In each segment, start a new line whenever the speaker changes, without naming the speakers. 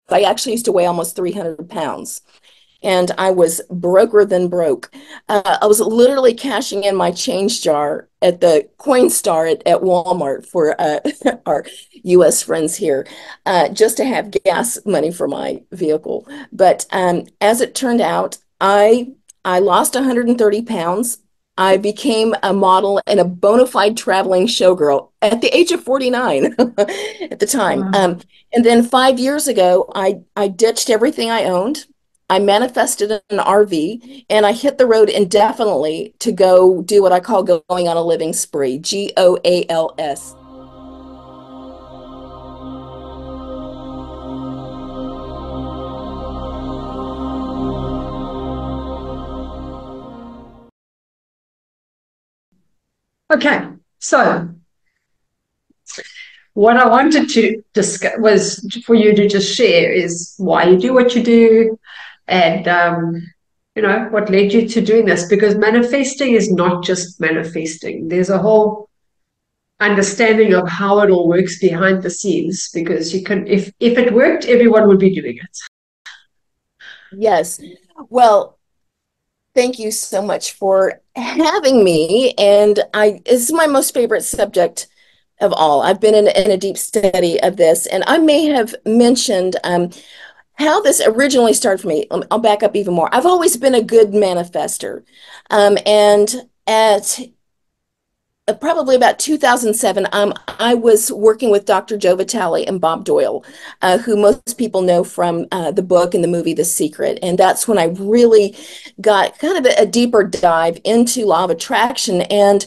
I actually used to weigh almost 300 pounds. And I was broker than broke. I was literally cashing in my change jar at the Coinstar at Walmart for our US friends here, just to have gas money for my vehicle. But as it turned out, I lost 130 pounds. I became a model and a bona fide traveling showgirl at the age of 49 at the time.
Wow.
And then 5 years ago, I ditched everything I owned. I manifested an RV and I hit the road indefinitely to go do what I call going on a living spree, GOALS.
Okay, so what I wanted to discuss was for you to just share is why you do what you do, and what led you to doing this. Because manifesting is not just manifesting. There's a whole understanding of how it all works behind the scenes. Because you can, if it worked, everyone would be doing it.
Yes. Well, thank you so much for having me. And this is my most favorite subject of all. I've been in a deep study of this, and I may have mentioned how this originally started for me. I'll back up even more. I've always been a good manifester. And at probably about 2007, I was working with Dr. Joe Vitale and Bob Doyle, who most people know from the book and the movie The Secret. And that's when I really got kind of a deeper dive into law of attraction. And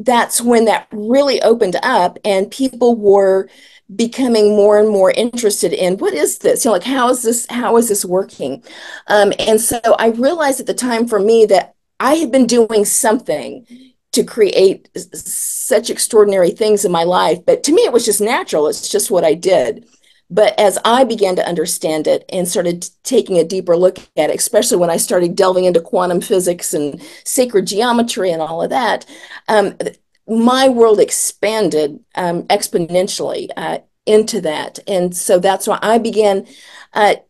that's when that really opened up, and people were becoming more and more interested in what is this? Like, how is this working? And so I realized at the time for me that I had been doing something to create such extraordinary things in my life. But to me, it was just natural. It's just what I did. But as I began to understand it and started taking a deeper look at it, especially when I started delving into quantum physics and sacred geometry and all of that, my world expanded exponentially into that. And so that's why I began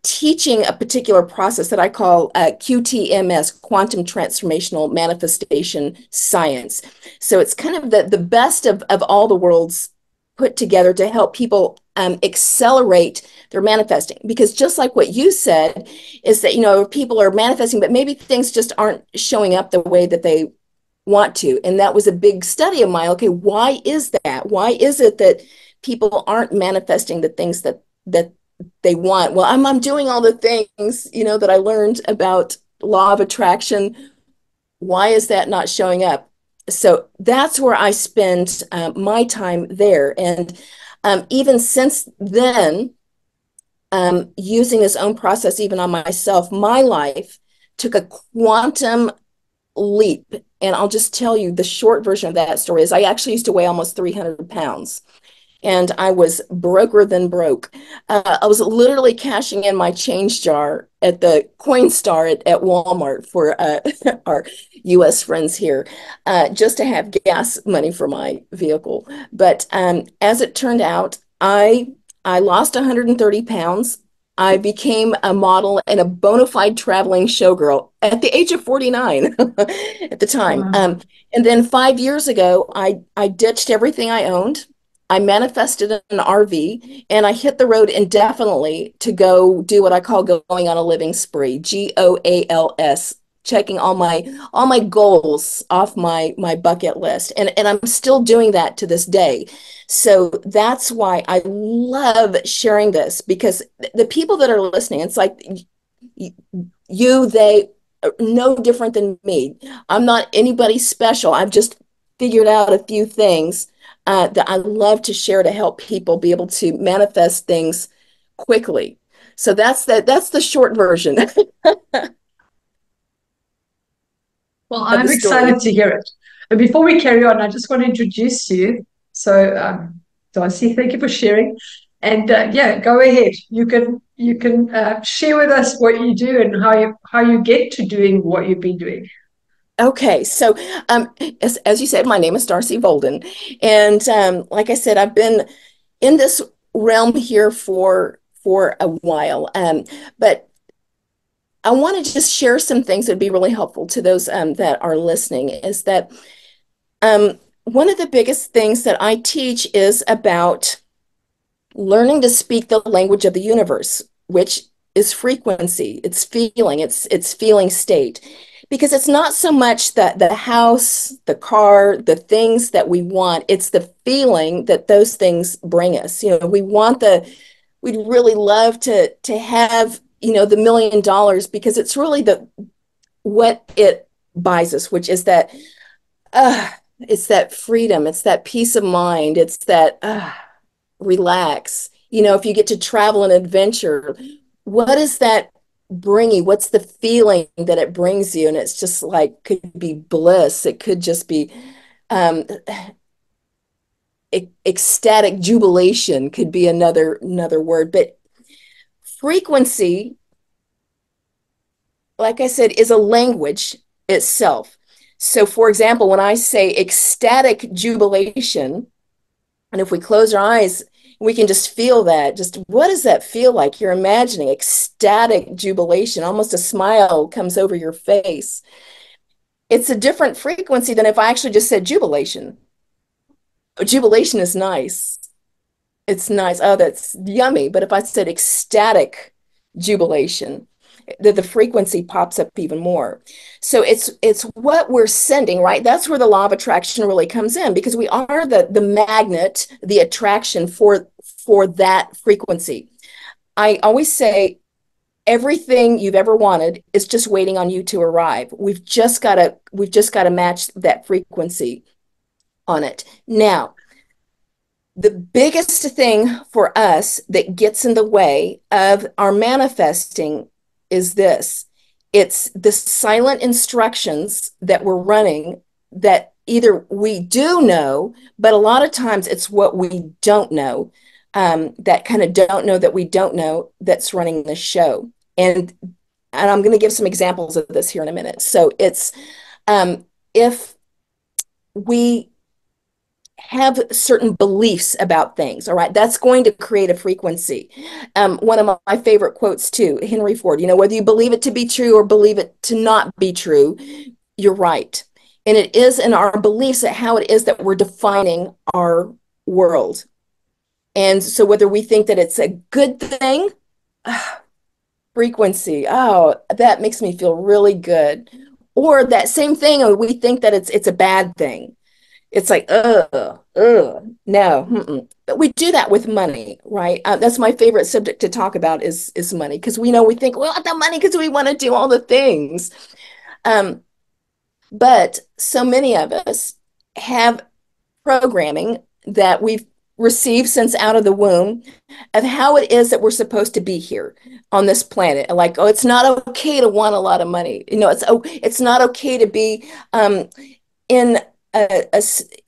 teaching a particular process that I call QTMS, Quantum Transformational Manifestation Science. So it's kind of the best of all the worlds put together to help people accelerate their manifesting. Because just like what you said, is that, people are manifesting, but maybe things just aren't showing up the way that they want to. And that was a big study of mine. Okay, why is that? Why is it that people aren't manifesting the things that they want? Well, I'm doing all the things, that I learned about law of attraction. Why is that not showing up? So that's where I spend my time there. And even since then, using this own process, even on myself, my life took a quantum leap. And I'll just tell you the short version of that story is I actually used to weigh almost 300 pounds. And I was broker than broke. I was literally cashing in my change jar at the Coinstar at Walmart for our US friends here, just to have gas money for my vehicle. But as it turned out, I lost 130 pounds. I became a model and a bona fide traveling showgirl at the age of 49 at the time.
Wow.
And then 5 years ago, I ditched everything I owned. I manifested an RV and I hit the road indefinitely to go do what I call going on a living spree, GOALS, checking all my goals off my bucket list. And I'm still doing that to this day. So that's why I love sharing this, because the people that are listening, it's like they are no different than me. I'm not anybody special. I've just figured out a few things that I love to share to help people be able to manifest things quickly. So that's the short version
Well,
of the
I'm
story.
excited to hear it. And before we carry on, I just want to introduce you. So, Darcy, thank you for sharing. And yeah, go ahead. You can share with us what you do and how you get to doing what you've been doing.
Okay, so as you said, my name is Darcy Volden, and like I said, I've been in this realm here for for a while. But I want to just share some things that would be really helpful to those that are listening is that one of the biggest things that I teach is about learning to speak the language of the universe, which is frequency, it's feeling state. Because it's not so much that the house, the car, the things that we want, it's the feeling that those things bring us. We'd really love to have, the $1 million because it's really the what it buys us, which is that uh, it's that freedom, it's that peace of mind, it's that relax. If you get to travel and adventure, what does that bring you? What's the feeling that it brings you? And it's just like, could be bliss. It could just be um, ecstatic jubilation could be another word. But frequency, like I said, is a language itself. So for example, when I say ecstatic jubilation, and if we close our eyes, we can just feel that. Just what does that feel like? You're imagining ecstatic jubilation, almost a smile comes over your face. It's a different frequency than if I actually just said jubilation. Jubilation is nice. It's nice. Oh, that's yummy. But if I said ecstatic jubilation, the frequency pops up even more. So it's what we're sending, right? That's where the law of attraction really comes in because we are the magnet, the attraction for that frequency. I always say everything you've ever wanted is just waiting on you to arrive. We've just got to match that frequency on it. Now, the biggest thing for us that gets in the way of our manifesting is this. It's the silent instructions that we're running that either we do know, but a lot of times it's what we don't know, that kind of don't know that we don't know that's running the show. And I'm going to give some examples of this here in a minute. So it's if we have certain beliefs about things. All right. That's going to create a frequency. One of my favorite quotes, too, Henry Ford, whether you believe it to be true or believe it to not be true, you're right. And it is in our beliefs that how it is that we're defining our world. And so whether we think that it's a good thing, frequency, oh, that makes me feel really good. Or that same thing, we think that it's a bad thing. It's like, no. But we do that with money, right? That's my favorite subject to talk about is money because we think we want the money because we want to do all the things. Um, but so many of us have programming that we've received since out of the womb of how it is that we're supposed to be here on this planet. Like, oh, it's not okay to want a lot of money. It's not okay to be in a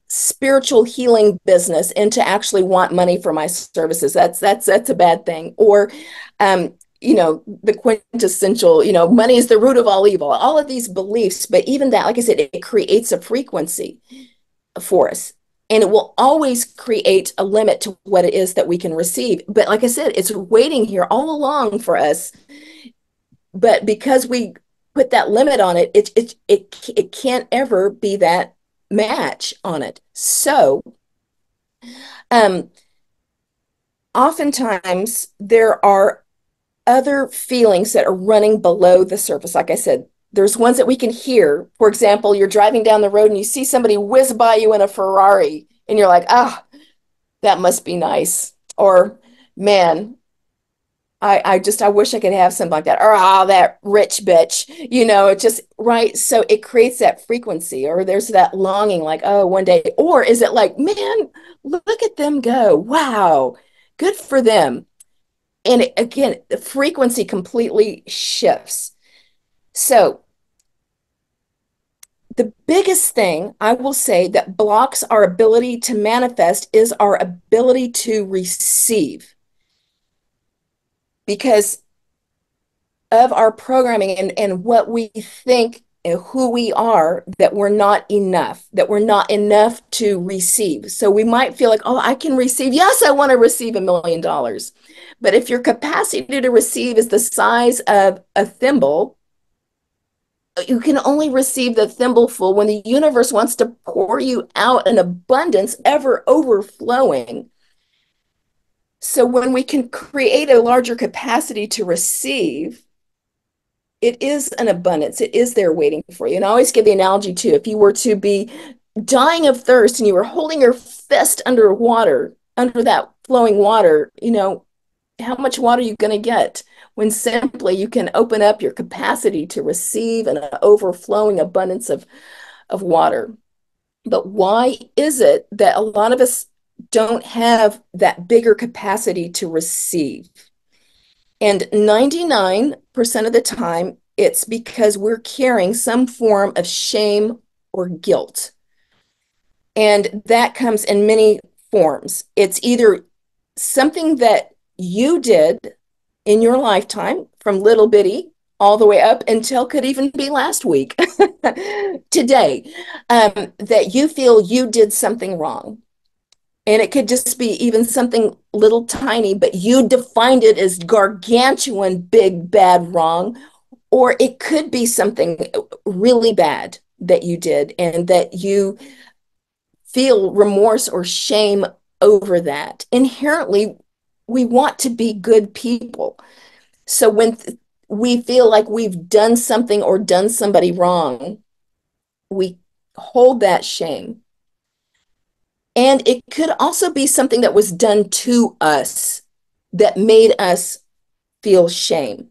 spiritual healing business and to actually want money for my services. That's a bad thing. Or the quintessential, money is the root of all evil, all of these beliefs. But even that, like I said, it creates a frequency for us. And it will always create a limit to what it is that we can receive. But like I said, it's waiting here all along for us. But because we put that limit on it, it can't ever be that match on it. So um, oftentimes there are other feelings that are running below the surface. Like I said, there's ones that we can hear. For example, you're driving down the road and you see somebody whiz by you in a Ferrari and you're like, ah, that must be nice. Or, man, I wish I could have something like that. Or, that rich bitch, it just, right. So it creates that frequency, or there's that longing like, oh, one day. Or is it like, man, look at them go. Wow, good for them. And again, the frequency completely shifts. So the biggest thing I will say that blocks our ability to manifest is our ability to receive because of our programming and what we think who we are, that we're not enough to receive. So we might feel like, oh, I can receive. Yes, I want to receive $1 million. But if your capacity to receive is the size of a thimble, you can only receive the thimbleful when the universe wants to pour you out an abundance ever overflowing. So when we can create a larger capacity to receive, it is an abundance. It is there waiting for you. And I always give the analogy too, if you were to be dying of thirst and you were holding your fist under water, under that flowing water, how much water are you going to get when simply you can open up your capacity to receive an overflowing abundance of water? But why is it that a lot of us don't have that bigger capacity to receive? And 99% of the time, it's because we're carrying some form of shame or guilt. And that comes in many forms. It's either something that you did in your lifetime, from little bitty all the way up until could even be last week, today, that you feel you did something wrong. And it could just be even something little tiny, but you defined it as gargantuan, big, bad, wrong. Or it could be something really bad that you did and that you feel remorse or shame over that. Inherently, we want to be good people. So when we feel like we've done something or done somebody wrong, we hold that shame. And it could also be something that was done to us that made us feel shame.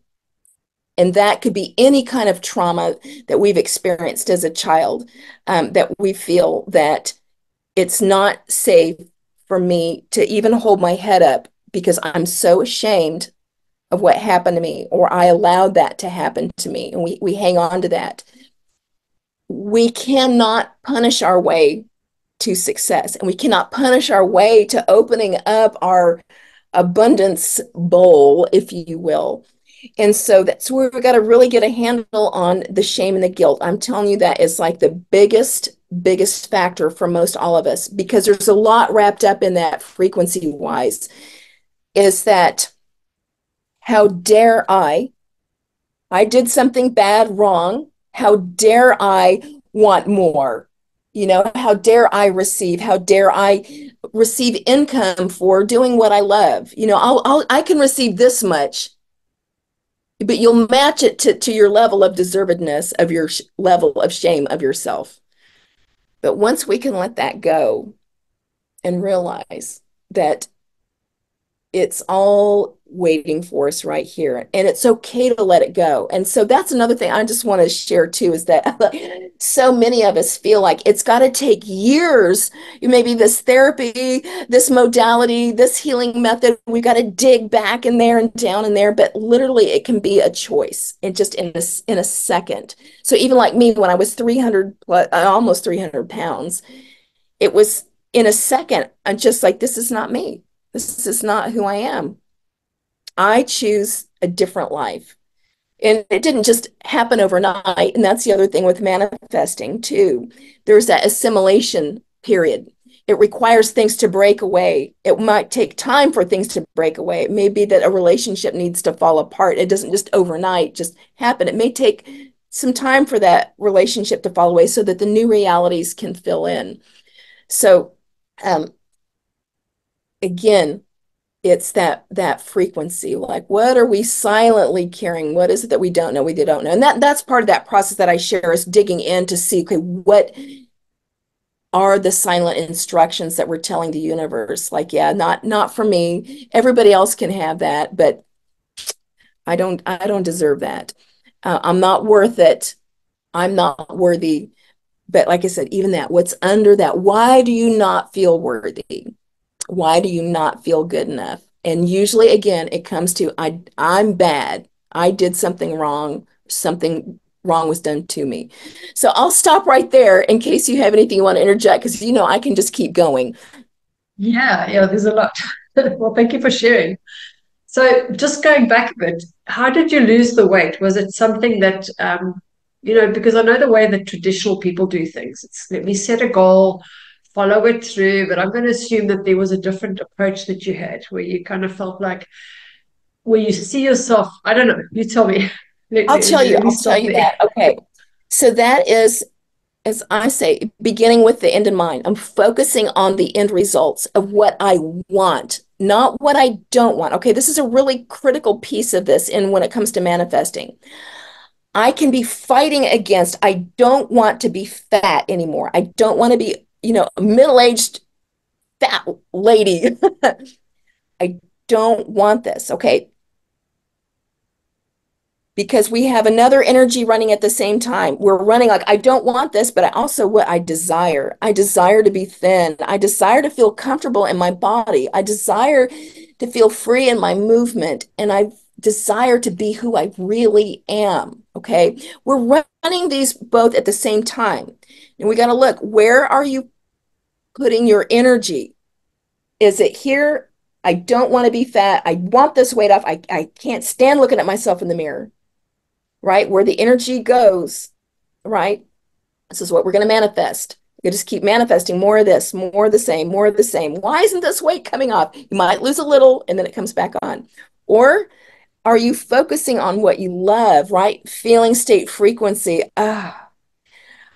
And that could be any kind of trauma that we've experienced as a child, that we feel that it's not safe for me to even hold my head up because I'm so ashamed of what happened to me, or I allowed that to happen to me. And we hang on to that. We cannot punish our way to success, and we cannot punish our way to opening up our abundance bowl, if you will. And so that's where we got to really get a handle on the shame and the guilt. I'm telling you, that is like the biggest factor for most all of us, because there's a lot wrapped up in that frequency wise. Is that, how dare I did something bad, wrong. How dare I want more? How dare I receive? How dare I receive income for doing what I love? I can receive this much, but you'll match it to your level of deservedness, of your level of shame of yourself. But once we can let that go and realize that it's all waiting for us right here, and it's okay to let it go. And so that's another thing I just want to share too, is that so many of us feel like it's got to take years, maybe this therapy, this modality, this healing method, we got to dig back in there and down in there. But literally it can be a choice, and just in a second. So even like me, when I was 300 plus, almost 300 pounds, it was in a second, I'm just like, this is not me. This is not who I am. I choose a different life. And it didn't just happen overnight. And that's the other thing with manifesting too. There's that assimilation period. It requires things to break away. It might take time for things to break away. It may be that a relationship needs to fall apart. It doesn't just overnight just happen. It may take some time for that relationship to fall away so that the new realities can fill in. So, again, it's that frequency. Like, what are we silently carrying? What is it that we don't know? We don't know. And that's part of that process that I share, is digging in to see, okay, what are the silent instructions that we're telling the universe? Like, yeah, not for me. Everybody else can have that, but I don't deserve that. I'm not worth it. I'm not worthy. But like I said, even that, what's under that, why do you not feel worthy? Why do you not feel good enough? And usually, again, it comes to, I'm bad. I did something wrong. Something wrong was done to me. So I'll stop right there in case you have anything you want to interject, because I can just keep going.
Yeah, there's a lot. Well, thank you for sharing. So just going back a bit, how did you lose the weight? Was it something that because I know the way that traditional people do things. It's let me set a goal, follow it through, but I'm going to assume that there was a different approach that you had where you kind of felt like, where you see yourself, I don't know, you tell me. Let me
I'll tell
stop
you
there.
that. Okay. So that is, as I say, beginning with the end in mind. I'm focusing on the end results of what I want, not what I don't want. Okay, this is a really critical piece of this. And when it comes to manifesting, I can be fighting against, I don't want to be fat anymore. I don't want to be, a middle-aged fat lady. I don't want this. Okay, because we have another energy running at the same time. We're running like, I don't want this, but I also what I desire. I desire to be thin. I desire to feel comfortable in my body. I desire to feel free in my movement. And I desire to be who I really am. Okay. We're running these both at the same time. And we got to look, where are you putting your energy? Is it here? I don't want to be fat. I want this weight off. I can't stand looking at myself in the mirror, right? Where the energy goes, right? This is what we're going to manifest. You just keep manifesting more of this, more of the same, more of the same. Why isn't this weight coming off? You might lose a little and then it comes back on. Or are you focusing on what you love, right? Feeling, state, frequency.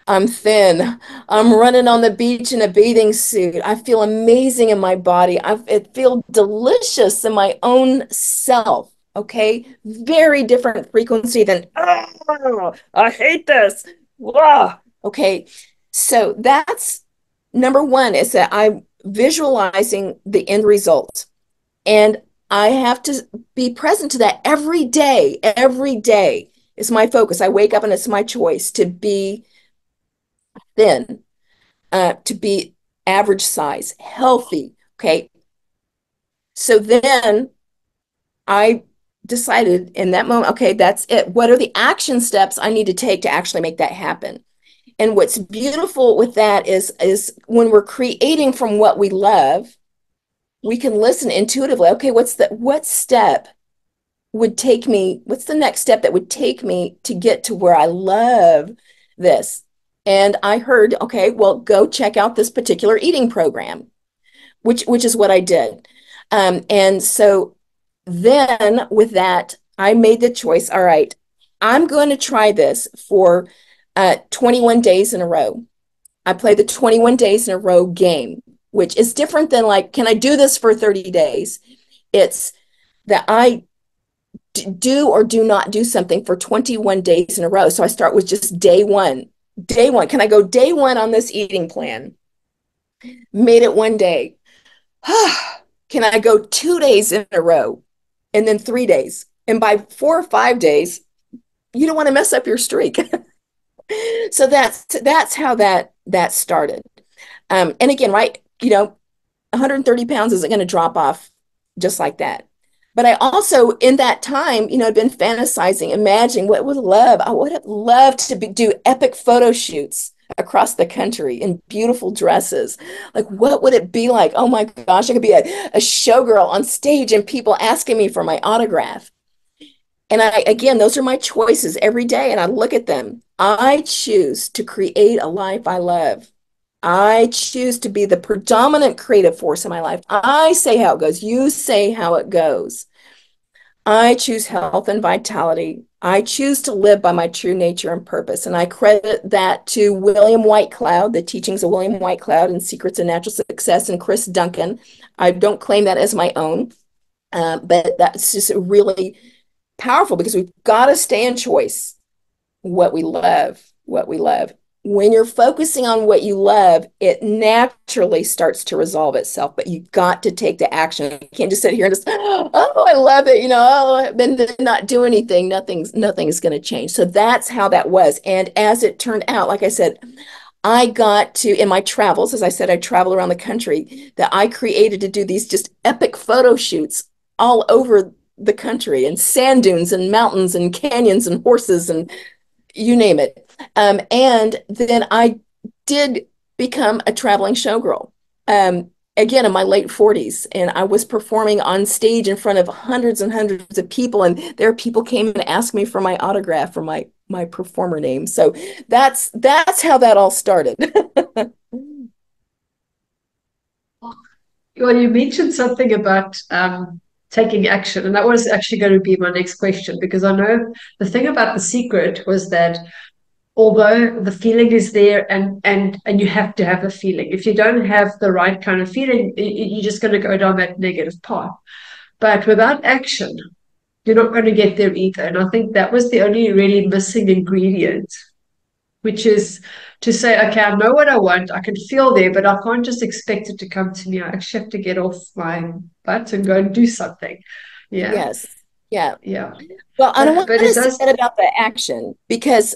I'm thin. I'm running on the beach in a bathing suit. I feel amazing in my body. I feel delicious in my own self. Okay. Very different frequency than, oh, I hate this. Wow. Okay. So that's number one is that I'm visualizing the end result. And I have to be present to that every day. Every day is my focus. I wake up and it's my choice to be thin, to be average size, healthy. Okay. So then I decided in that moment, okay, that's it. What are the action steps I need to take to actually make that happen? And what's beautiful with that is when we're creating from what we love, we can listen intuitively. Okay, what step would take me, what's the next step that would take me to get to where I love this? And I heard, okay, well, go check out this particular eating program, which is what I did. And so then with that, I made the choice. All right, I'm going to try this for 21 days in a row. I play the 21 days in a row game, which is different than like, can I do this for 30 days? It's that I do or do not do something for 21 days in a row. So I start with just day one. Day one. Can I go day one on this eating plan? Made it one day. Can I go 2 days in a row and then 3 days? And by 4 or 5 days, you don't want to mess up your streak. So that's how that started. And again, right, 130 pounds isn't going to drop off just like that. But I also, in that time, had been fantasizing, imagining what would love. I would have loved to do epic photo shoots across the country in beautiful dresses. Like, what would it be like? Oh my gosh, I could be a showgirl on stage and people asking me for my autograph. And again, those are my choices every day. And I look at them. I choose to create a life I love. I choose to be the predominant creative force in my life. I say how it goes. You say how it goes. I choose health and vitality. I choose to live by my true nature and purpose. And I credit that to William Whitecloud, the teachings of William Whitecloud and Secrets of Natural Success, and Chris Duncan. I don't claim that as my own, but that's just really powerful because we've got to stay in choice what we love, what we love. When you're focusing on what you love, it naturally starts to resolve itself, but you got to take the action. You can't just sit here and just, oh, I love it, then not do anything. Nothing's going to change. So that's how that was. And as it turned out, like I said, I got to, in my travels, as I said, I travel around the country, that I created to do these just epic photo shoots all over the country, and sand dunes and mountains and canyons and horses and you name it. And then I did become a traveling showgirl. again in my late 40s, and I was performing on stage in front of hundreds and hundreds of people, and there people came and asked me for my autograph or my performer name. So that's how that all started.
Well, you mentioned something about taking action, and that was actually going to be my next question, because I know the thing about The Secret was that although the feeling is there, and you have to have a feeling. If you don't have the right kind of feeling, you're just going to go down that negative path. But without action, you're not going to get there either. And I think that was the only really missing ingredient, which is to say, okay, I know what I want, I can feel there, but I can't just expect it to come to me. I actually have to get off my butt and go and do something. Yeah,
Yes. Yeah.
yeah.
Well, and I want
But
to
it
say
does.
that about the action, because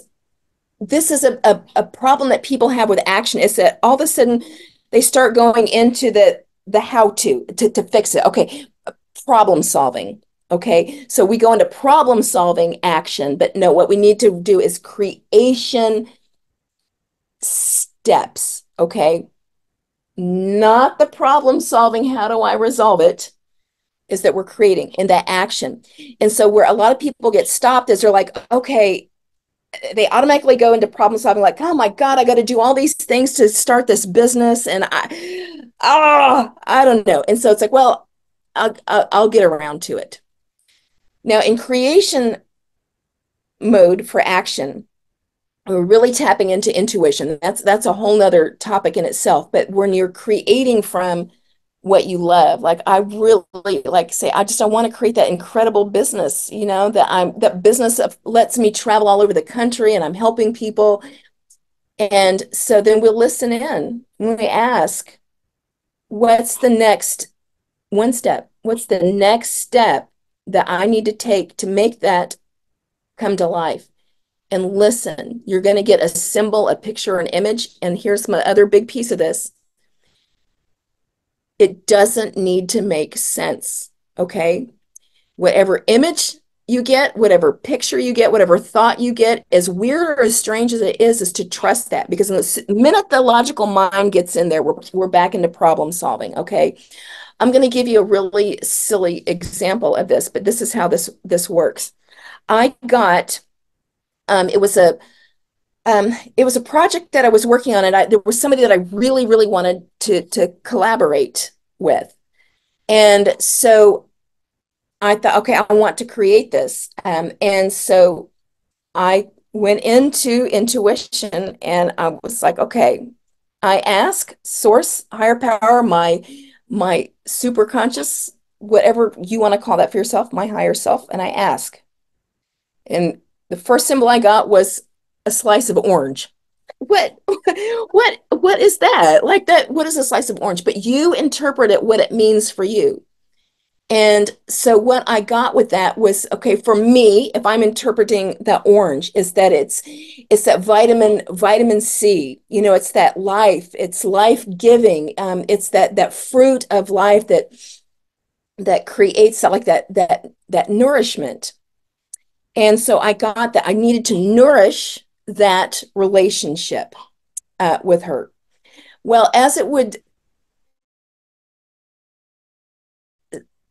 this is a problem that people have with action, is that all of a sudden they start going into the how to fix it. Okay, problem solving. Okay, so we go into problem solving action, but no, what we need to do is creation steps. Okay, not the problem solving, how do I resolve it, is that we're creating in that action. And so where a lot of people get stopped is they're like, okay, they automatically go into problem solving, like, oh my God, I got to do all these things to start this business. And I don't know. And so it's like, well, I'll get around to it. Now, in creation mode for action, we're really tapping into intuition. That's a whole nother topic in itself. But when you're creating from what you love, like I really like say, I want to create that incredible business, that business lets me travel all over the country and I'm helping people. And so then we'll listen in when we ask, what's the next one step? What's the next step that I need to take to make that come to life? And listen, you're going to get a symbol, a picture, an image. And here's my other big piece of this. It doesn't need to make sense. Okay. Whatever image you get, whatever picture you get, whatever thought you get, as weird or as strange as it is to trust that. Because the minute the logical mind gets in there, we're back into problem solving. Okay. I'm going to give you a really silly example of this, but this is how this works. I got it was a project that I was working on, and there was somebody that I really, really wanted to collaborate with. And so I thought, okay, I want to create this. And so I went into intuition and I was like, okay, I ask source, higher power, my super conscious, whatever you want to call that for yourself, my higher self, and I ask. And the first symbol I got was a slice of orange. What what is that? Like that, what is a slice of orange? But you interpret it what it means for you. And so what I got with that was, okay, for me, if I'm interpreting that orange, is that it's that vitamin C, it's that life, it's life giving. It's that fruit of life that creates that nourishment. And so I got that I needed to nourish that relationship with her. Well, as it would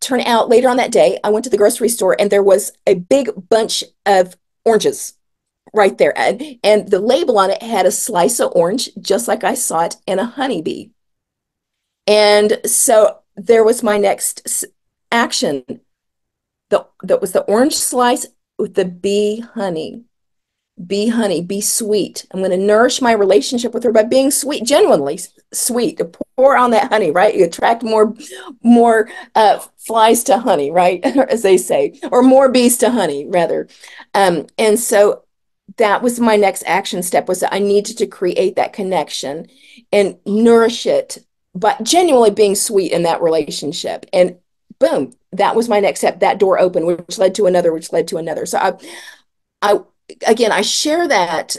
turn out later on that day, I went to the grocery store and there was a big bunch of oranges right there. And the label on it had a slice of orange, just like I saw it, and a honeybee. And so there was my next action. That was the orange slice with the bee honey. Be honey, be sweet. I'm going to nourish my relationship with her by being sweet, genuinely sweet. Pour on that honey, right? You attract more flies to honey, right? As they say, or more bees to honey, rather. And so that was my next action step, was that I needed to create that connection and nourish it, but genuinely being sweet in that relationship. And boom, that was my next step. That door opened, which led to another, which led to another. So I again, I share that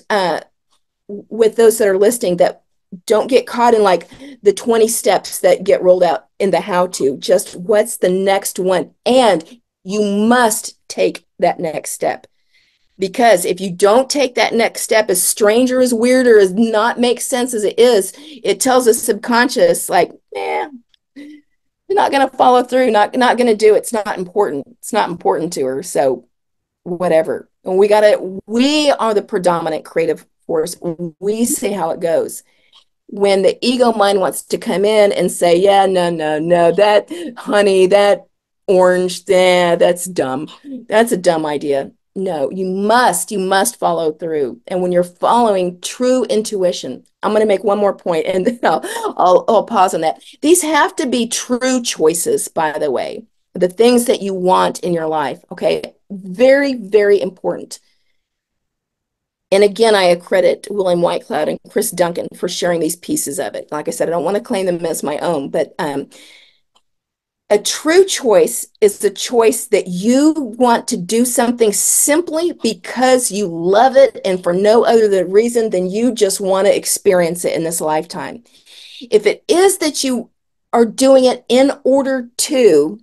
with those that are listening, that don't get caught in like the 20 steps that get rolled out in the how to. Just what's the next one? And you must take that next step. Because if you don't take that next step, as strange or as weird or as not make sense as it is, it tells the subconscious, like, You're not going to follow through, not going to do it. It's not important. It's not important to her. So whatever. And we are the predominant creative force. We say how it goes. When the ego mind wants to come in and say, yeah, no, no, no, that honey, that orange, that's dumb. That's a dumb idea. No, you must follow through. And when you're following true intuition, I'm going to make one more point and then I'll pause on that. These have to be true choices, by the way, the things that you want in your life. Okay. Very, very important. And again, I accredit William Whitecloud and Chris Duncan for sharing these pieces of it. Like I said, I don't want to claim them as my own, but a true choice is the choice that you want to do something simply because you love it and for no other reason than you just want to experience it in this lifetime. If it is that you are doing it in order to,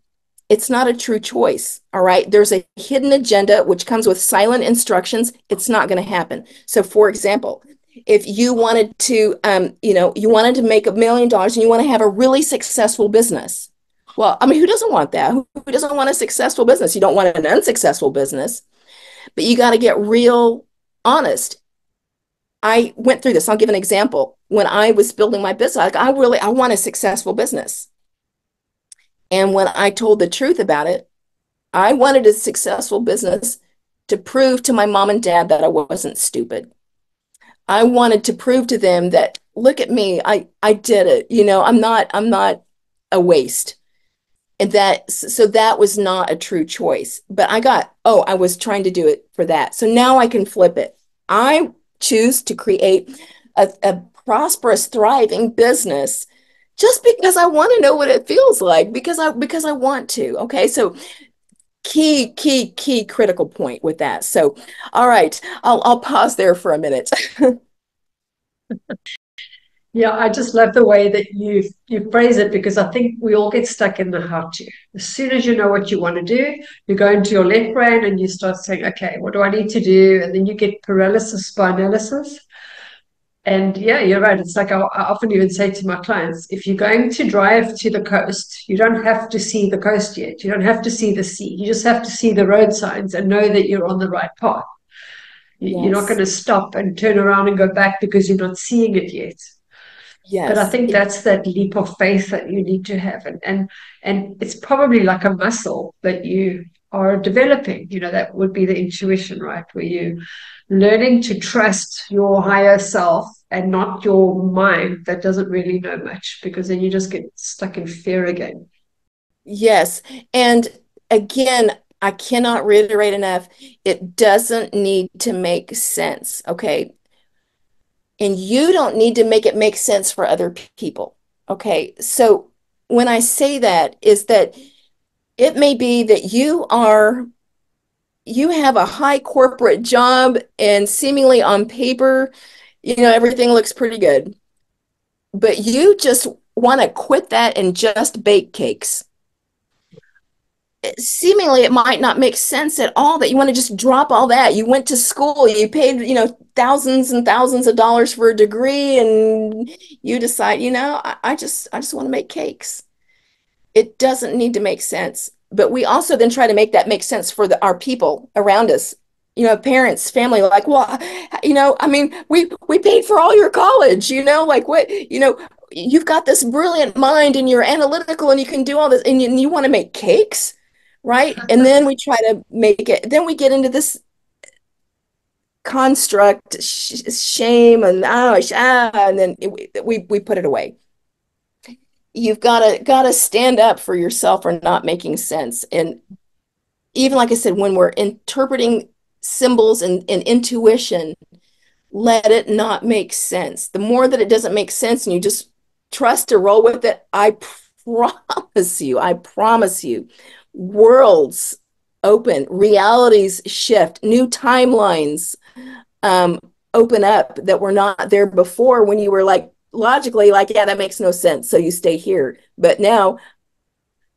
it's not a true choice. All right. There's a hidden agenda which comes with silent instructions. It's not going to happen. So, for example, if you wanted to, you wanted to make $1 million and you want to have a really successful business. Well, I mean, who doesn't want that? Who doesn't want a successful business? You don't want an unsuccessful business, but you got to get real honest. I went through this. I'll give an example. When I was building my business, I want a successful business. And when I told the truth about it, I wanted a successful business to prove to my mom and dad that I wasn't stupid. I wanted to prove to them that look at me, I did it. I'm not a waste. And that was not a true choice. But I was trying to do it for that. So now I can flip it. I choose to create a prosperous, thriving business just because I want to know what it feels like because I want to. Okay. So key critical point with that. So, all right, I'll pause there for a minute.
Yeah, I just love the way that you phrase it because I think we all get stuck in the how to. As soon as you know what you want to do, you go into your left brain and you start saying, okay, what do I need to do? And then you get paralysis by analysis. And yeah, you're right. It's like I often even say to my clients, if you're going to drive to the coast, you don't have to see the coast yet. You don't have to see the sea. You just have to see the road signs and know that you're on the right path. You're not going
Yes.
to stop and turn around and go back because you're not seeing it yet. But I
Yes.
think that's that leap of faith that you need to have. And it's probably like a muscle that you are developing. That would be the intuition, right? Where you learning to trust your higher self and not your mind that doesn't really know much, because then you just get stuck in fear again.
Yes. And again, I cannot reiterate enough, it doesn't need to make sense. Okay. And you don't need to make it make sense for other people. Okay. So when I say that, is that it may be that you have a high corporate job and seemingly on paper, everything looks pretty good, but you just want to quit that and just bake cakes. Seemingly it might not make sense at all that you want to just drop all that. You went to school, you paid, thousands and thousands of dollars for a degree, and you decide, I just want to make cakes. It doesn't need to make sense. But we also then try to make that make sense for our people around us, parents, family, like, well, I mean, we paid for all your college, like what, you've got this brilliant mind and you're analytical and you can do all this and you want to make cakes, right? And then we try to make it, then we get into this construct, shame, and and then we put it away. You've got to stand up for yourself for not making sense. And even like I said, when we're interpreting symbols and intuition, let it not make sense. The more that it doesn't make sense and you just trust to roll with it, I promise you, worlds open, realities shift, new timelines um, open up that were not there before when you were like logically like, yeah, that makes no sense. So you stay here. But now,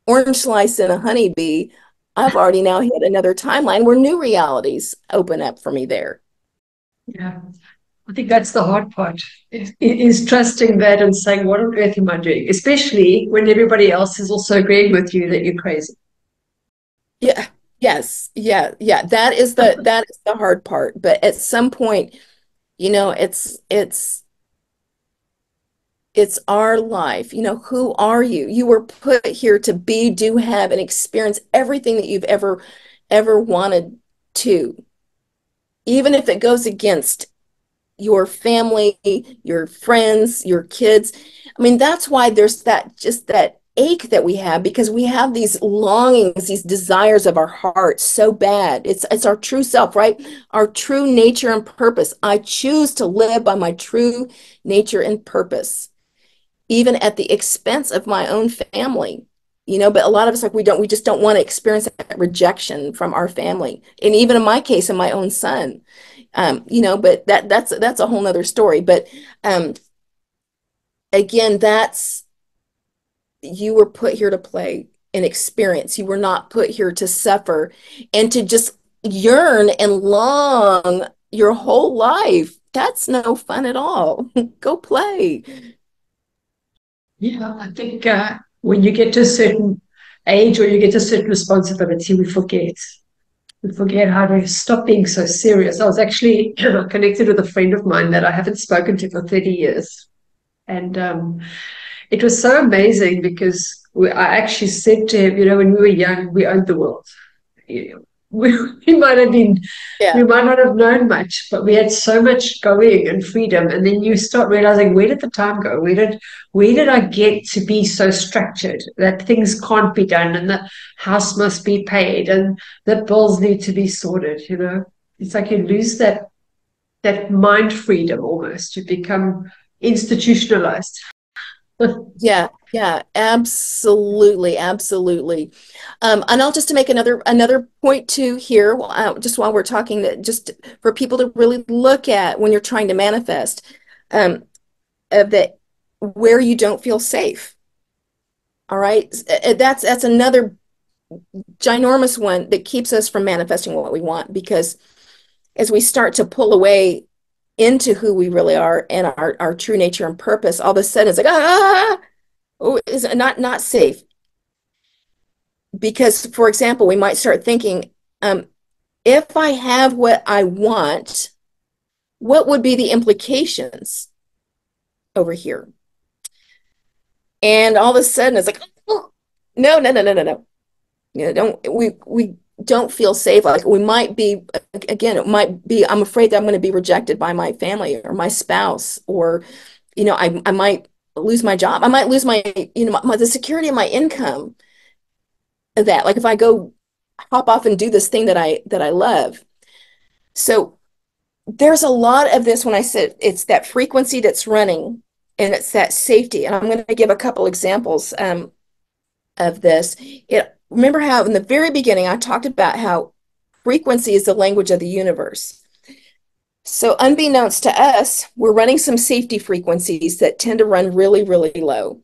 orange slice and a honeybee, I've already now hit another timeline where new realities open up for me there.
Yeah. I think that's the hard part, is trusting that and saying, what on earth am I doing? Especially when everybody else is also agreeing with you that you're crazy.
Yeah. Yes. Yeah. Yeah. That is the hard part. But at some point, it's our life. Who are you? You were put here to be, do, have, and experience everything that you've ever wanted to, even if it goes against your family, your friends, your kids. I mean, that's why there's that ache that we have, because we have these longings, these desires of our heart so bad. It's our true self, right? Our true nature and purpose. I choose to live by my true nature and purpose, even at the expense of my own family. But a lot of us, like, we just don't want to experience that rejection from our family. And even in my case, in my own son, but that's a whole nother story. But um, again, that's you were put here to play and experience. You were not put here to suffer and to just yearn and long your whole life. That's no fun at all. Go play.
Yeah, I think when you get to a certain age or you get a certain responsibility, we forget. We forget how to stop being so serious. I was actually connected with a friend of mine that I haven't spoken to for 30 years. And it was so amazing because I actually said to him, when we were young, we owned the world. We, we might have been, we
Yeah.
might not have known much, but we had so much going and freedom. And then you start realizing, where did the time go? Where did I get to be so structured that things can't be done and the house must be paid and the bills need to be sorted? It's like you lose that mind freedom almost. You become institutionalized.
Yeah, yeah, absolutely, absolutely. And I'll just to make another point too here, just while we're talking, that just for people to really look at when you're trying to manifest, um, that where you don't feel safe. All right, that's another ginormous one that keeps us from manifesting what we want, because as we start to pull away into who we really are and our true nature and purpose, all of a sudden it's like, oh, is not safe. Because, for example, we might start thinking, if I have what I want, what would be the implications over here? And all of a sudden it's like, oh, no, no, no, no, no, no. Don't we don't feel safe. Like, we might be, again, it might be, I'm afraid that I'm going to be rejected by my family or my spouse, or, I might lose my job. I might lose the security of my income, that, like, if I go hop off and do this thing that I love. So there's a lot of this when I said it's that frequency that's running, and it's that safety. And I'm going to give a couple examples of this. Remember how in the very beginning I talked about how frequency is the language of the universe. So unbeknownst to us, we're running some safety frequencies that tend to run really, really low.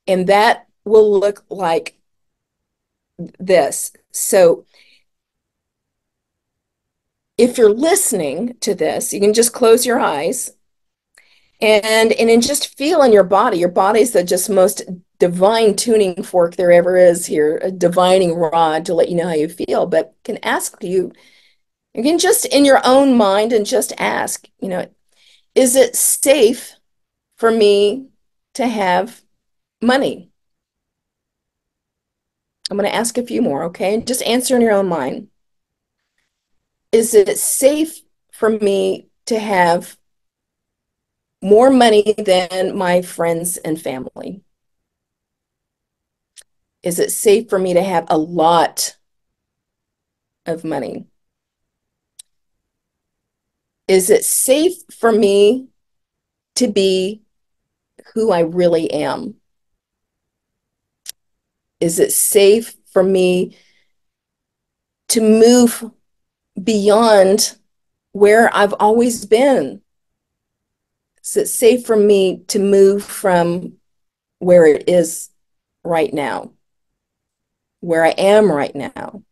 And that will look like this. So if you're listening to this, you can just close your eyes and then just feel in your body. Your body's the just most divine tuning fork there ever is here, a divining rod to let you know how you feel. But can ask you can just in your own mind and just ask, is it safe for me to have money? I'm going to ask a few more, okay? Just answer in your own mind. Is it safe for me to have more money than my friends and family? Is it safe for me to have a lot of money? Is it safe for me to be who I really am? Is it safe for me to move beyond where I've always been? Is it safe for me to move from where it is right now, where I am right now?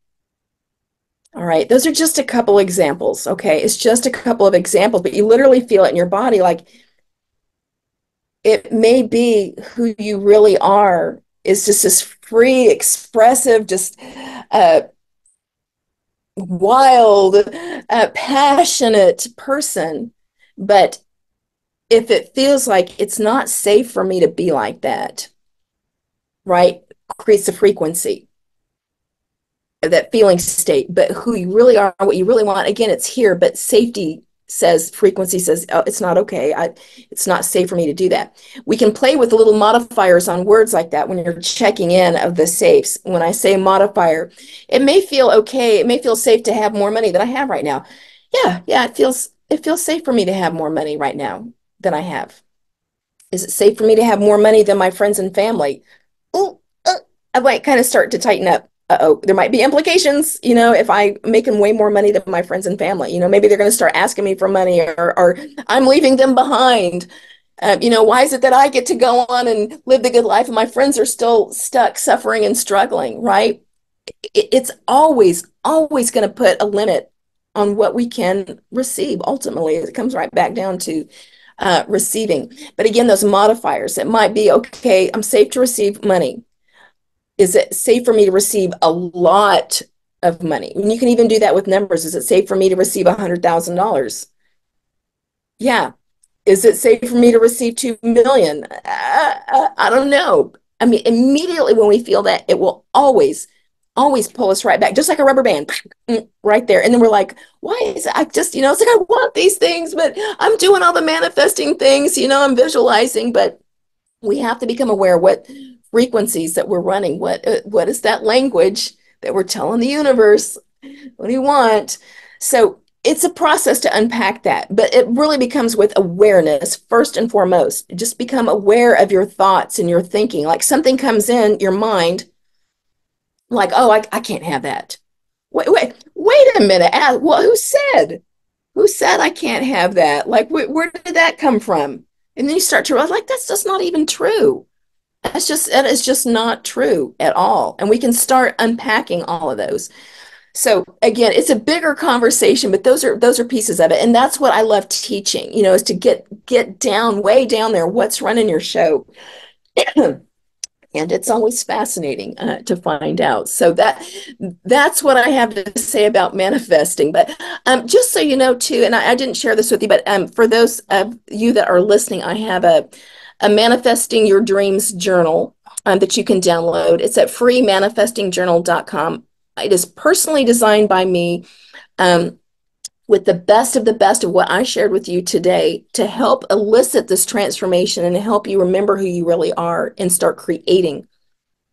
All right. Those are just a couple examples. Okay. It's just a couple of examples, but you literally feel it in your body. Like it may be who you really are is just this free, expressive, just uh, wild, passionate person. But if it feels like it's not safe for me to be like that, right? Creates a frequency, that feeling state. But who you really are, what you really want, again, it's here, but safety says, frequency says, oh, it's not okay. It's not safe for me to do that. We can play with the little modifiers on words like that when you're checking in of the safes. When I say modifier, it may feel okay. It may feel safe to have more money than I have right now. Yeah, it feels safe for me to have more money right now than I have. Is it safe for me to have more money than my friends and family? Oh, I might kind of start to tighten up. Uh-oh, there might be implications, if I make them way more money than my friends and family. Maybe they're going to start asking me for money, or I'm leaving them behind. Why is it that I get to go on and live the good life and my friends are still stuck, suffering and struggling, right? It's always going to put a limit on what we can receive. Ultimately, it comes right back down to receiving. But again, those modifiers, it might be, okay, I'm safe to receive money. Is it safe for me to receive a lot of money? And you can even do that with numbers. Is it safe for me to receive $100,000? Yeah. Is it safe for me to receive 2 million? I don't know. I mean, immediately when we feel that, it will always pull us right back, just like a rubber band, right there. And then we're like, why is it? I just, it's like, I want these things, but I'm doing all the manifesting things, I'm visualizing, but we have to become aware what frequencies that we're running. What is that language that we're telling the universe? What do you want? So it's a process to unpack that, but it really becomes with awareness first and foremost. Just become aware of your thoughts and your thinking. Like something comes in your mind, like, oh, I can't have that. Wait a minute. Well, who said I can't have that? Like, where did that come from? And then you start to realize, like, that's just not even true. That is just not true at all. And we can start unpacking all of those. So again, it's a bigger conversation, but those are pieces of it. And that's what I love teaching, is to get down, way down there, what's running your show. And it's always fascinating to find out. So that's what I have to say about manifesting. But just so you know, too, and I didn't share this with you, but for those of you that are listening, I have a Manifesting Your Dreams journal that you can download. It's at freemanifestingjournal.com. It is personally designed by me, with the best of what I shared with you today to help elicit this transformation and help you remember who you really are and start creating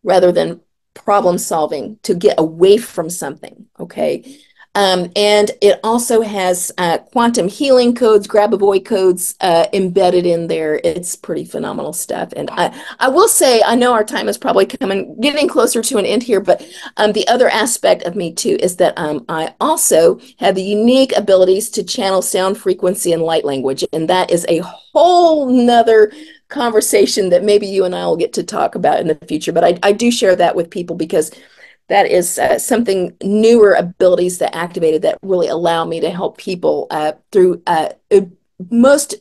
rather than problem solving to get away from something. Okay. And it also has quantum healing codes, grab avoid codes embedded in there. It's pretty phenomenal stuff. And I will say, I know our time is probably getting closer to an end here, but the other aspect of me too is that I also have the unique abilities to channel sound frequency and light language. And that is a whole nother conversation that maybe you and I will get to talk about in the future. But I do share that with people because that is something newer abilities that activated that really allow me to help people through most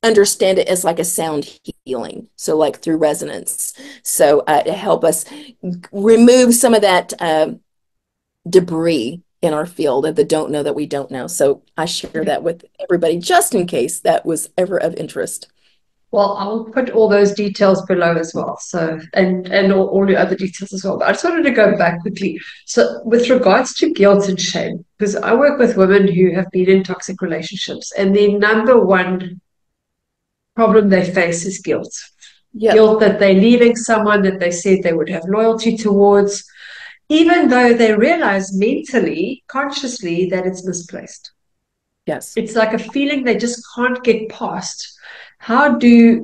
understand it as like a sound healing. So like through resonance. So to help us remove some of that debris in our field of the don't know that we don't know. So I share that with everybody just in case that was ever of interest.
Well, I'll put all those details below as well. So, and all the other details as well. But I just wanted to go back quickly. So, with regards to guilt and shame, because I work with women who have been in toxic relationships, and the number one problem they face is guilt.
Yep.
Guilt that they're leaving someone that they said they would have loyalty towards, even though they realize mentally, consciously, that it's misplaced.
Yes.
It's like a feeling they just can't get past. How do you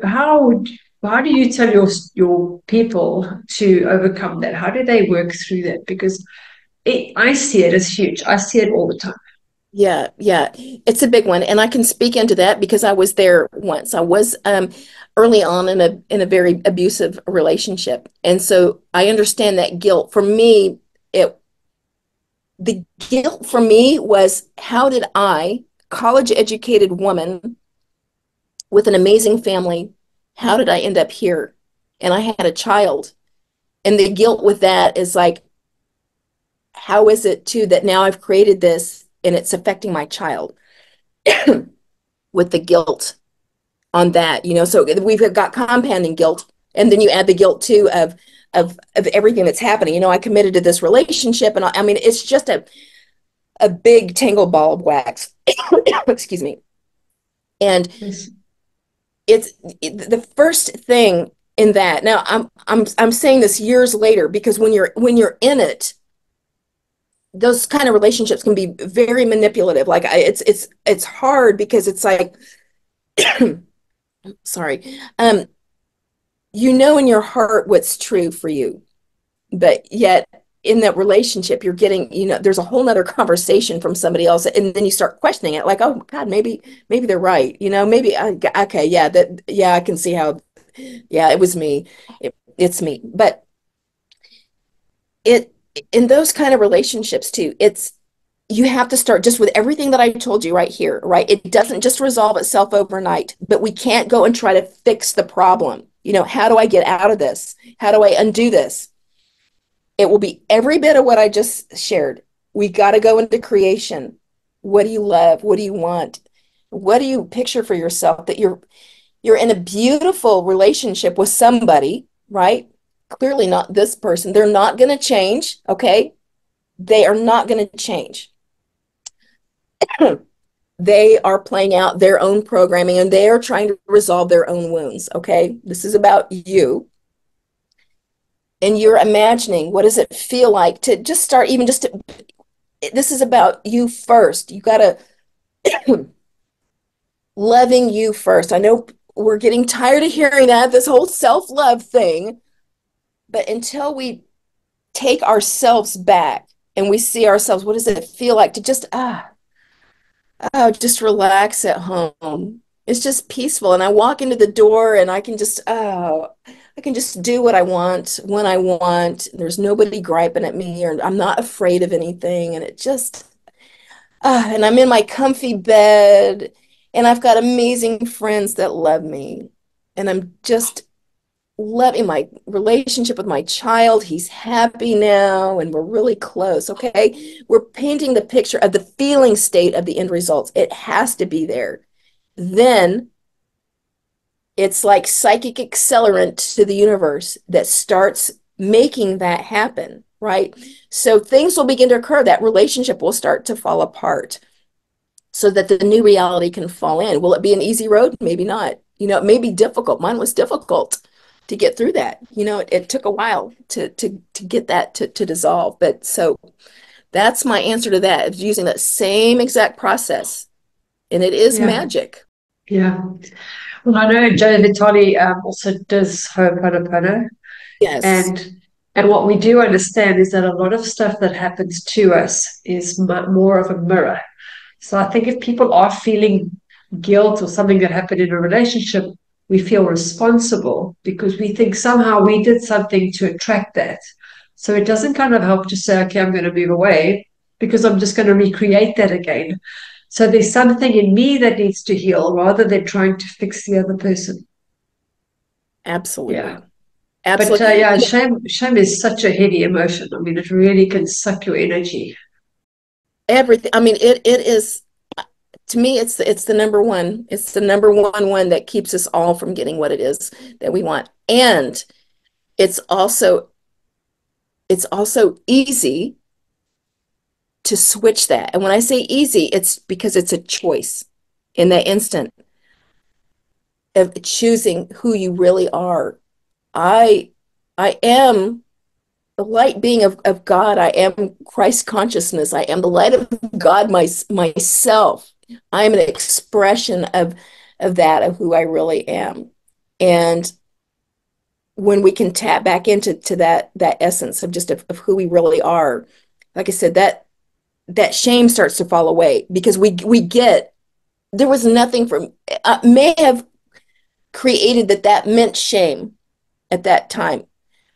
tell your people to overcome that? How do they work through that? Because I see it as huge. I see it all the time.
Yeah, it's a big one, and I can speak into that because I was there once. I was early on in a very abusive relationship, and so I understand that guilt. For me, it the guilt for me was, how did I, college educated woman with an amazing family, how did I end up here? And I had a child. And the guilt with that is like, how is it too that now I've created this and it's affecting my child with the guilt on that, so we've got compounding guilt. And then you add the guilt too of everything that's happening. I committed to this relationship, and I mean, it's just a big tangled ball of wax. Excuse me. And
Yes.
it's the first thing in that. Now I'm saying this years later, because when you're in it, those kind of relationships can be very manipulative. Like it's hard because it's like, sorry, in your heart what's true for you, but yet in that relationship you're getting, there's a whole nother conversation from somebody else, and then you start questioning it, like, oh God, maybe they're right, maybe okay, yeah, that, yeah, I can see how, yeah, it was me, it's me. But it in those kind of relationships too, it's, you have to start just with everything that I told you right here, right? It doesn't just resolve itself overnight, but we can't go and try to fix the problem. How do I get out of this? How do I undo this? It will be every bit of what I just shared. We got to go into creation. What do you love? What do you want? What do you picture for yourself, that you're in a beautiful relationship with somebody, right? Clearly not this person. They're not going to change, okay? They are not going to change. They are playing out their own programming, and they are trying to resolve their own wounds, okay? This is about you. And you're imagining, what does it feel like to just start, even just to, this is about you first. You got to loving you first. I know we're getting tired of hearing that, this whole self-love thing, but until we take ourselves back and we see ourselves, what does it feel like to just just relax at home? It's just peaceful, and I walk into the door and I can just I can just do what I want when I want. There's nobody griping at me, or I'm not afraid of anything, and it just and I'm in my comfy bed, and I've got amazing friends that love me, and I'm just loving my relationship with my child. He's happy now, and we're really close. Okay. We're painting the picture of the feeling state of the end results. It has to be there. Then it's like psychic accelerant to the universe that starts making that happen, right? So things will begin to occur. That relationship will start to fall apart so that the new reality can fall in. Will it be an easy road? Maybe not. It may be difficult. Mine was difficult to get through that. It took a while to get that to dissolve. But so that's my answer to that, is using that same exact process. And it is
Yeah.
magic.
Yeah. Well, I know Joe Vitale also does Ho'oponopono,
Yes,
and what we do understand is that a lot of stuff that happens to us is more of a mirror. So I think if people are feeling guilt or something that happened in a relationship, we feel responsible because we think somehow we did something to attract that. So it doesn't kind of help to say, okay, I'm going to move away because I'm just going to recreate that again. So there's something in me that needs to heal rather than trying to fix the other person. Yeah.
absolutely.
But
Absolutely.
yeah, shame is such a heady emotion. I mean, it really can suck your energy.
Everything. I mean, it is, to me, it's the number one. It's the number one that keeps us all from getting what it is that we want. And it's also it's also easy to switch that. And when I say easy, it's because it's a choice in that instant of choosing who you really are. I I am the light being of God. I am Christ consciousness. I am the light of God myself. I am an expression of that, of who I really am. And when we can tap back into that essence of just of who we really are, like I said, that shame starts to fall away, because we get, there was nothing from, may have created that meant shame at that time,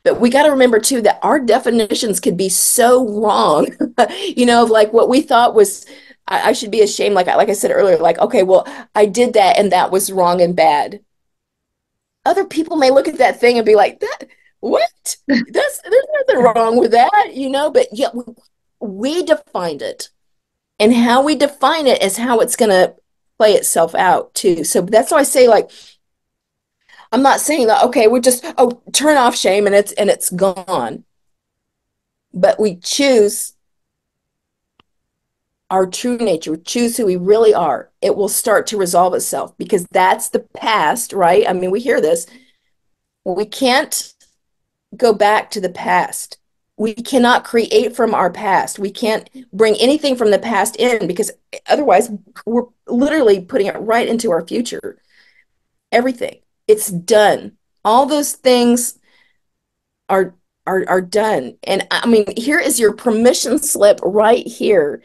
But we got to remember too that our definitions could be so wrong, of like what we thought was, I should be ashamed. Like I said earlier, like, okay, well, I did that and that was wrong and bad. Other people may look at that thing and be like, that, what? There's nothing wrong with that. But yet we defined it. And how we define it is how it's going to play itself out too. So that's why I say, like, I'm not saying that, okay, we just, turn off shame and it's gone. But we choose our true nature, we choose who we really are. It will start to resolve itself because that's the past, right? I mean, we hear this. Well, we can't go back to the past. We cannot create from our past. We can't bring anything from the past in because otherwise we're literally putting it right into our future. Everything. It's done. All those things are are done. And I mean, here is your permission slip right here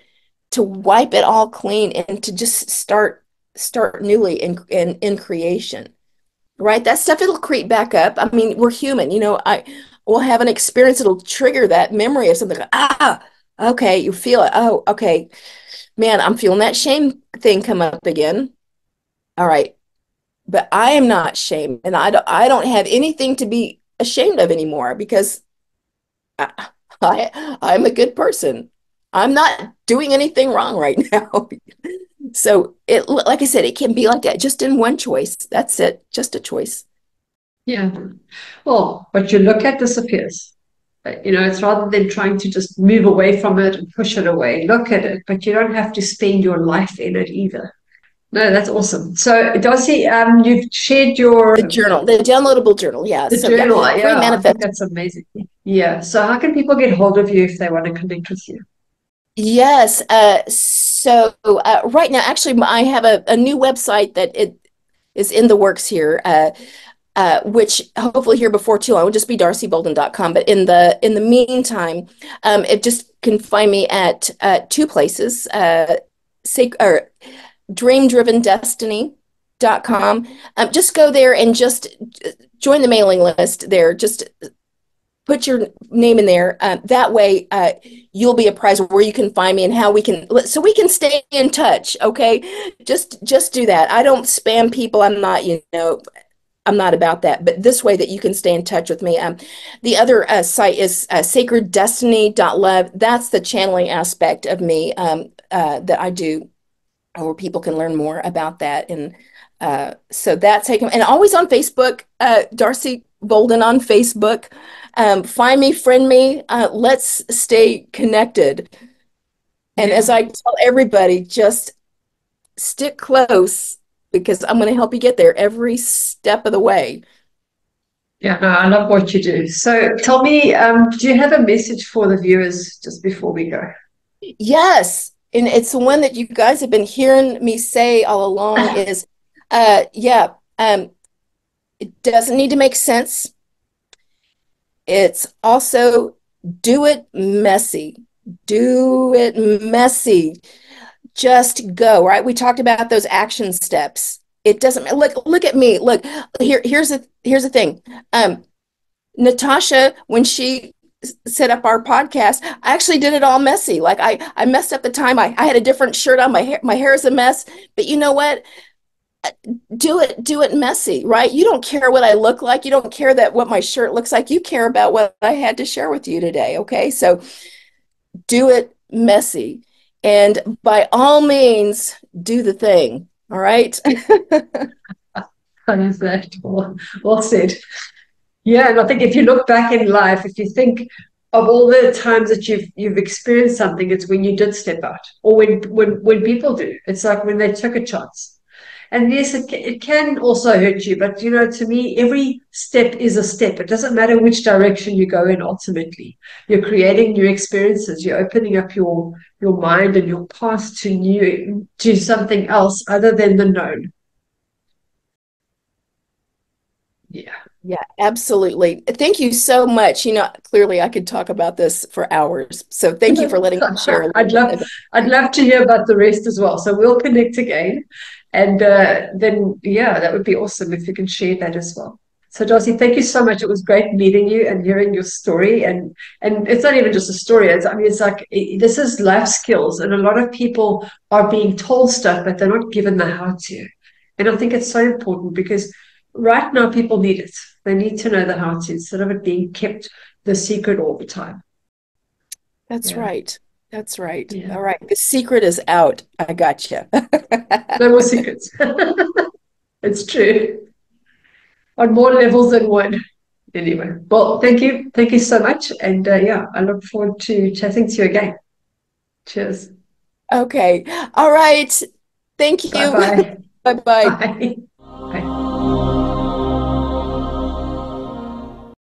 to wipe it all clean and to just start newly in creation. Right? That stuff it'll creep back up. I mean, we're human. I will have an experience that'll trigger that memory of something. Okay, you feel it. Oh, okay. Man, I'm feeling that shame thing come up again. All right. But I am not shamed and I don't have anything to be ashamed of anymore because I, I'm a good person. I'm not doing anything wrong right now. So like I said, it can be like that, just in one choice. That's it, just a choice.
Yeah. Well, what you look at disappears. It's rather than trying to just move away from it and push it away. Look at it, but you don't have to spend your life in it either. No, that's awesome. So, Darcy, you've shared
The journal, the downloadable journal, yeah.
the
So yeah,
journal.
free
Yeah, I think
manifest.
that's amazing. Yeah. So, how can people get hold of you if they want to connect with you?
Yes. So right now, actually, I have a new website that it is in the works here. Which hopefully here before too long will just be darcyvolden.com. But in the meantime, it just can find me at two places, or dreamdrivendestiny.com. Just go there and just join the mailing list there. Just put your name in there. That way, you'll be apprised of where you can find me and how so we can stay in touch. Okay, just do that. I don't spam people. I'm not about that, but this way that you can stay in touch with me. The other site is sacreddestiny.love. That's the channeling aspect of me that I do, where people can learn more about that. And so that's taken, and always on Facebook, Darcy Volden on Facebook. Find me, friend me. Let's stay connected. And
Yeah.
as I tell everybody, just stick close because I'm going to help you get there every step of the way.
Yeah, no, I love what you do. So tell me, do you have a message for the viewers just before we go?
Yes. And it's the one that you guys have been hearing me say all along is, yeah, it doesn't need to make sense. It's also do it messy. Do it messy. Just go, right? We talked about those action steps. It doesn't look at me. Look, here's the thing. Natasha, when she set up our podcast, I actually did it all messy. Like I messed up the time. I had a different shirt on. My hair is a mess. But you know what? Do it messy, right? You don't care what I look like. You don't care that what my shirt looks like. You care about what I had to share with you today. Okay. So do it messy. And by all means, do the thing. All right.
How is that? Well said. Yeah, and I think if you look back in life, if you think of all the times that you've experienced something, it's when you did step out, or when people do. It's like when they took a chance. And yes, it can also hurt you, but to me, every step is a step. It doesn't matter which direction you go in. Ultimately, you're creating new experiences. You're opening up your mind and your past to something else other than the known. Yeah.
Yeah, absolutely. Thank you so much. Clearly I could talk about this for hours. So thank you for letting me share a little
I'd
bit
love
of it.
I'd love to hear about the rest as well. So we'll connect again, and then yeah, that would be awesome if you can share that as well. So Darcy, thank you so much. It was great meeting you and hearing your story. And it's not even just a story. I mean, it's like this is life skills, and a lot of people are being told stuff, but they're not given the how to. And I think it's so important because right now people need it. They need to know the how to instead of it being kept the secret all the time.
That's
Yeah,
right. That's right.
yeah.
All right. The secret is out. I got you.
No more secrets. It's true on more levels than one. Anyway, well, thank you. Thank you so much. And yeah, I look forward to chatting to you again. Cheers.
Okay. All right. Thank you.
Bye-bye.
Bye bye.
Bye. Bye.